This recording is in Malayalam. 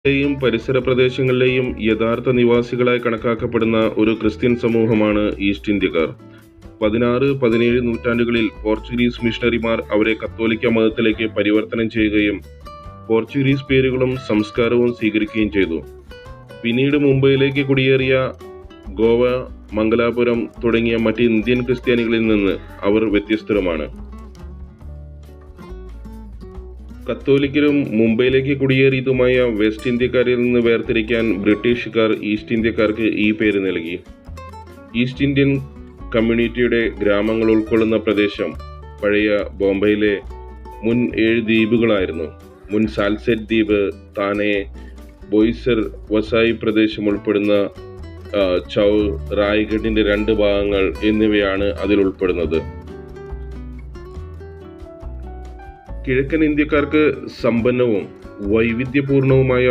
യും പരിസര പ്രദേശങ്ങളിലെയും യഥാർത്ഥ നിവാസികളായി കണക്കാക്കപ്പെടുന്ന ഒരു ക്രിസ്ത്യൻ സമൂഹമാണ് ഈസ്റ്റ് ഇന്ത്യക്കാർ. 16-17 നൂറ്റാണ്ടുകളിൽ പോർച്ചുഗീസ് മിഷണറിമാർ അവരെ കത്തോലിക്ക മതത്തിലേക്ക് പരിവർത്തനം ചെയ്യുകയും പോർച്ചുഗീസ് പേരുകളും സംസ്കാരവും സ്വീകരിക്കുകയും ചെയ്തു. പിന്നീട് മുംബൈയിലേക്ക് കുടിയേറിയ ഗോവ, മംഗലാപുരം തുടങ്ങിയ മറ്റ് ഇന്ത്യൻ ക്രിസ്ത്യാനികളിൽ നിന്ന് അവർ വ്യത്യസ്തരുമാണ്. കത്തോലിക്കരും മുംബൈയിലേക്ക് കുടിയേറിയതുമായ വെസ്റ്റ് ഇന്ത്യക്കാരിൽ നിന്ന് വേർതിരിക്കാൻ ബ്രിട്ടീഷുകാർ ഈസ്റ്റ് ഇന്ത്യക്കാർക്ക് ഈ പേര് നൽകി. ഈസ്റ്റ് ഇന്ത്യൻ കമ്മ്യൂണിറ്റിയുടെ ഗ്രാമങ്ങൾ ഉൾക്കൊള്ളുന്ന പ്രദേശം പഴയ ബോംബെയിലെ മുൻ 7 ദ്വീപുകളായിരുന്നു. മുൻ സാൽസെറ്റ് ദ്വീപ്, താനെ, ബോയ്സർ, വസായി പ്രദേശം ഉൾപ്പെടുന്ന ചൗ, റായ്ഗഡിന്റെ 2 ഭാഗങ്ങൾ എന്നിവയാണ് അതിൽ ഉൾപ്പെടുന്നത്. കിഴക്കൻ ഇന്ത്യക്കാർക്ക് സമ്പന്നവും വൈവിധ്യപൂർണവുമായ